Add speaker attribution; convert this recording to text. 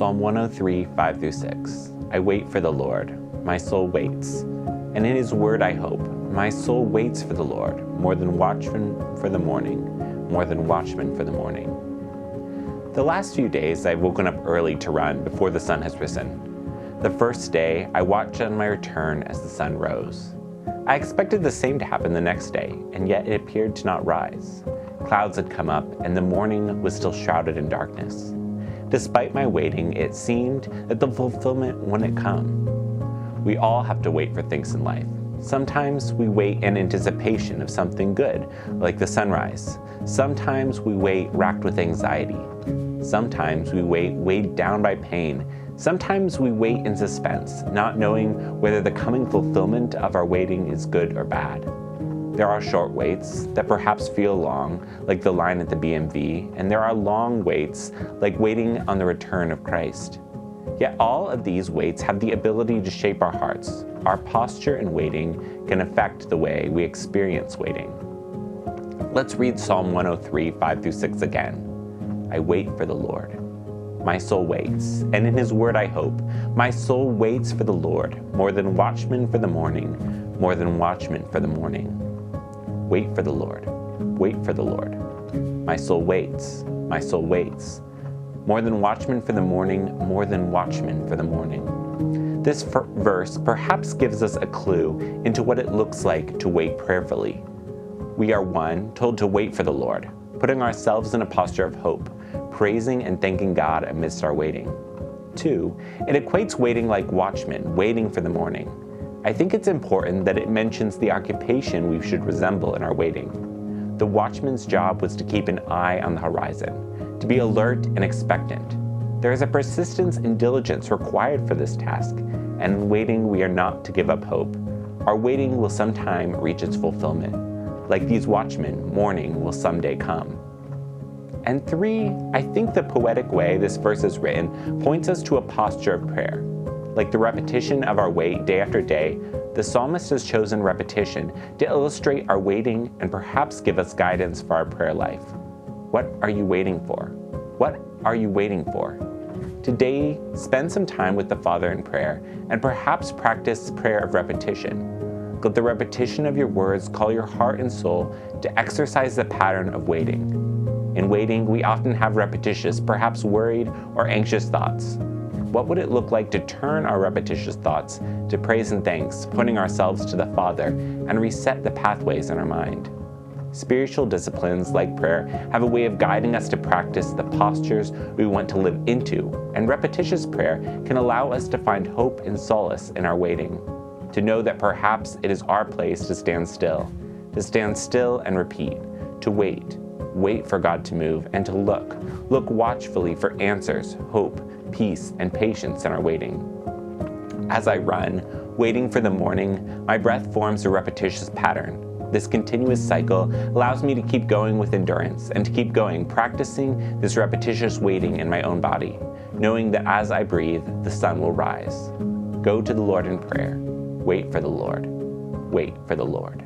Speaker 1: Psalm 103, 5-6. I wait for the Lord, my soul waits, and in his word I hope. My soul waits for the Lord, more than watchmen for the morning, more than watchmen for the morning. The last few days I've woken up early to run before the sun has risen. The first day, I watched on my return as the sun rose. I expected the same to happen the next day, and yet it appeared to not rise. Clouds had come up, and the morning was still shrouded in darkness. Despite my waiting, it seemed that the fulfillment wouldn't come. We all have to wait for things in life. Sometimes we wait in anticipation of something good, like the sunrise. Sometimes we wait racked with anxiety. Sometimes we wait weighed down by pain. Sometimes we wait in suspense, not knowing whether the coming fulfillment of our waiting is good or bad. There are short waits that perhaps feel long, like the line at the BMV, and there are long waits, like waiting on the return of Christ. Yet all of these waits have the ability to shape our hearts. Our posture in waiting can affect the way we experience waiting. Let's read Psalm 103, 5-6 again. I wait for the Lord. My soul waits, and in his word I hope. My soul waits for the Lord, more than watchmen for the morning, more than watchmen for the morning. Wait for the Lord. Wait for the Lord. My soul waits. My soul waits. More than watchmen for the morning, more than watchmen for the morning. This verse perhaps gives us a clue into what it looks like to wait prayerfully. We are, 1, told to wait for the Lord, putting ourselves in a posture of hope, praising and thanking God amidst our waiting. 2, it equates waiting like watchmen, waiting for the morning. I think it's important that it mentions the occupation we should resemble in our waiting. The watchman's job was to keep an eye on the horizon, to be alert and expectant. There is a persistence and diligence required for this task, and in waiting we are not to give up hope. Our waiting will sometime reach its fulfillment. Like these watchmen, morning will someday come. And 3, I think the poetic way this verse is written points us to a posture of prayer. Like the repetition of our wait day after day, the psalmist has chosen repetition to illustrate our waiting and perhaps give us guidance for our prayer life. What are you waiting for? What are you waiting for? Today, spend some time with the Father in prayer and perhaps practice prayer of repetition. Let the repetition of your words call your heart and soul to exercise the pattern of waiting. In waiting, we often have repetitious, perhaps worried or anxious thoughts. What would it look like to turn our repetitious thoughts to praise and thanks, pointing ourselves to the Father, and reset the pathways in our mind? Spiritual disciplines like prayer have a way of guiding us to practice the postures we want to live into, and repetitious prayer can allow us to find hope and solace in our waiting, to know that perhaps it is our place to stand still and repeat, to wait for God to move, and to look watchfully for answers, hope, peace, and patience in our waiting. As I run, waiting for the morning, my breath forms a repetitious pattern. This continuous cycle allows me to keep going with endurance and to keep going, practicing this repetitious waiting in my own body, knowing that as I breathe, the sun will rise. Go to the Lord in prayer. Wait for the Lord. Wait for the Lord.